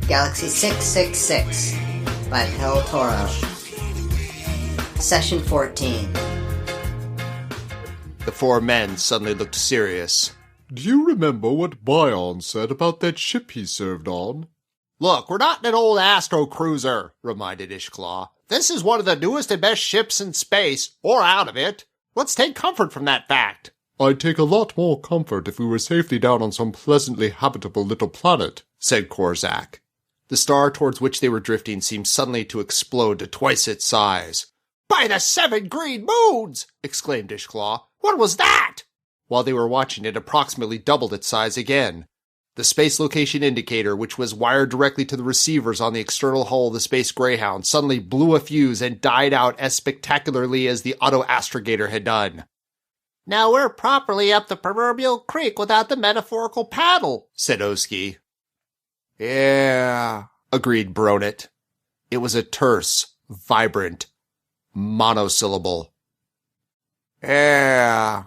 Galaxy 666 by Hell Toro. Session 14. The four men suddenly looked serious. Do you remember what Bion said about that ship he served on? Look, we're not in an old Astro Cruiser, reminded Ishklaw. This is one of the newest and best ships in space, or out of it. Let's take comfort from that fact. I'd take a lot more comfort if we were safely down on some pleasantly habitable little planet, said Korzak. The star towards which they were drifting seemed suddenly to explode to twice its size. By the 7 green moons! Exclaimed Ishklaw. What was that? While they were watching, it approximately doubled its size again. The space location indicator, which was wired directly to the receivers on the external hull of the Space Greyhound, suddenly blew a fuse and died out as spectacularly as the auto-astrogator had done. Now we're properly up the proverbial creek without the metaphorical paddle, said Oski. Yeah, agreed Bronet. It was a terse, vibrant, monosyllable. Yeah,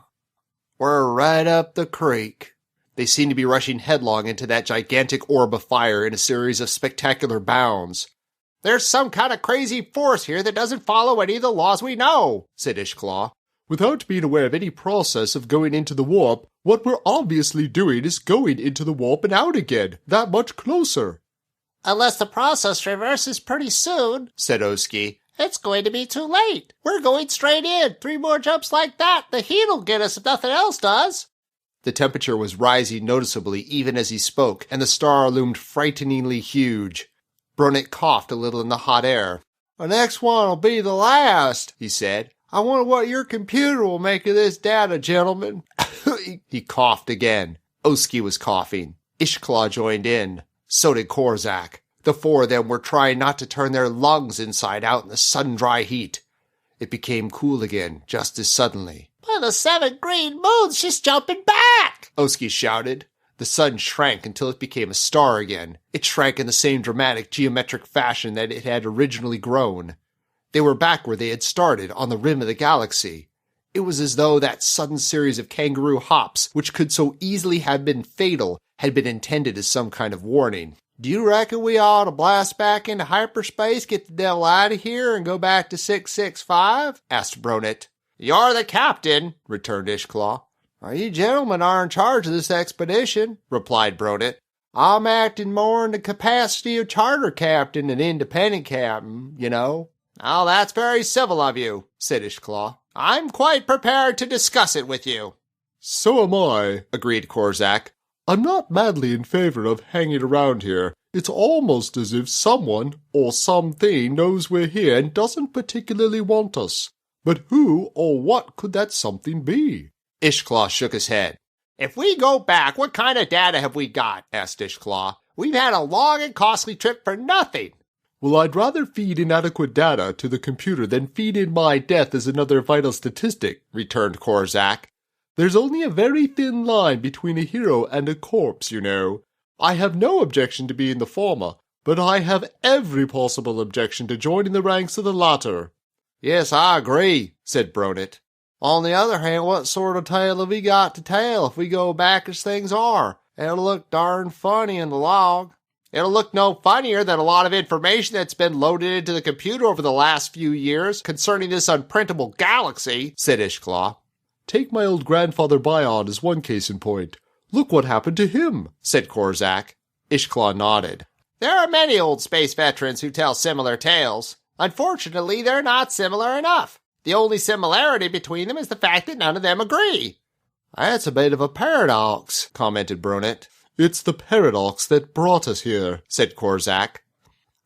we're right up the creek. They seemed to be rushing headlong into that gigantic orb of fire in a series of spectacular bounds. There's some kind of crazy force here that doesn't follow any of the laws we know, said Ishklaw. Without being aware of any process of going into the warp, what we're obviously doing is going into the warp and out again, that much closer. Unless the process reverses pretty soon, said Oski. It's going to be too late. We're going straight in. 3 more jumps like that. The heat'll get us if nothing else does. The temperature was rising noticeably even as he spoke, and the star loomed frighteningly huge. Bronet coughed a little in the hot air. The next one'll be the last, he said. I wonder what your computer will make of this data, gentlemen. He coughed again. Oski was coughing. Ishklaw joined in. So did Korzak. The 4 of them were trying not to turn their lungs inside out in the sun-dry heat. It became cool again, just as suddenly. But the 7 green moons, she's jumping back! Oski shouted. The sun shrank until it became a star again. It shrank in the same dramatic geometric fashion that it had originally grown. They were back where they had started, on the rim of the galaxy. It was as though that sudden series of kangaroo hops, which could so easily have been fatal, had been intended as some kind of warning. Do you reckon we ought to blast back into hyperspace, get the devil out of here, and go back to 665? Asked Bronet. You're the captain, returned Ishklaw. You gentlemen are in charge of this expedition, replied Bronet. I'm acting more in the capacity of charter captain than independent captain, you know. Oh, that's very civil of you, said Ishklaw. I'm quite prepared to discuss it with you. So am I, agreed Korzak. I'm not madly in favor of hanging around here. It's almost as if someone or something knows we're here and doesn't particularly want us. But who or what could that something be? Ishklaw shook his head. If we go back, what kind of data have we got? Asked Ishklaw. We've had a long and costly trip for nothing. Well, I'd rather feed inadequate data to the computer than feed in my death as another vital statistic, returned Korzak. There's only a very thin line between a hero and a corpse, you know. I have no objection to being the former, but I have every possible objection to joining the ranks of the latter. Yes, I agree, said Bronet. On the other hand, what sort of tale have we got to tell if we go back as things are? It'll look darn funny in the log. It'll look no funnier than a lot of information that's been loaded into the computer over the last few years concerning this unprintable galaxy, said Ishklaw. Take my old grandfather Bion as one case in point. Look what happened to him, said Korzak. Ishklaw nodded. There are many old space veterans who tell similar tales. Unfortunately, they're not similar enough. The only similarity between them is the fact that none of them agree. That's a bit of a paradox, commented Bronet. It's the paradox that brought us here, said Korzak.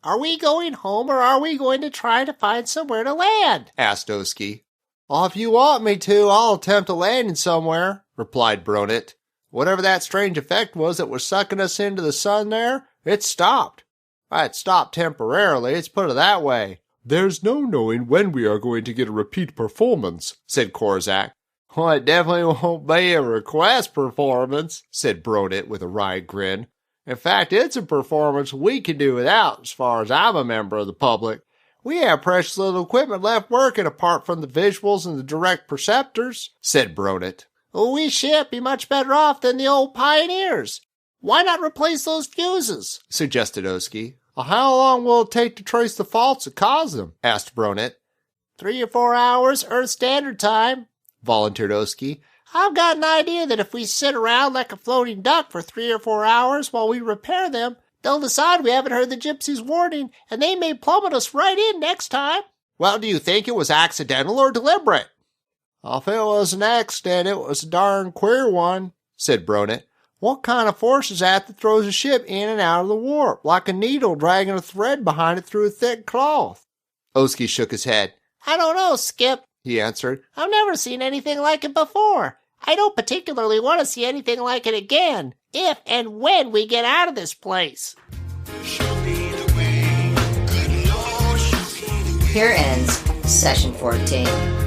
Are we going home or are we going to try to find somewhere to land? Asked Oski. Oh, if you want me to, I'll attempt a landing somewhere, replied Bronet. Whatever that strange effect was that was sucking us into the sun there, it stopped. It stopped temporarily, let's put it that way. There's no knowing when we are going to get a repeat performance, said Korzak. Well, it definitely won't be a request performance, said Bronet with a wry grin. In fact, it's a performance we can do without, as far as I'm a member of the public. We have precious little equipment left working apart from the visuals and the direct perceptors, said Bronet. We shan't be much better off than the old pioneers. Why not replace those fuses? Suggested Oski. How long will it take to trace the faults that caused them? Asked Bronet. 3 or 4 hours, Earth Standard Time, volunteered Oski. I've got an idea that if we sit around like a floating duck for 3 or 4 hours while we repair them, they'll decide we haven't heard the gypsies' warning, and they may plummet us right in next time. Well, do you think it was accidental or deliberate? If it was an accident, it was a darn queer one, said Bronet. What kind of force is that throws a ship in and out of the warp, like a needle dragging a thread behind it through a thick cloth? Oski shook his head. I don't know, Skip, he answered. I've never seen anything like it before. I don't particularly want to see anything like it again, if and when we get out of this place. Here ends Session 14.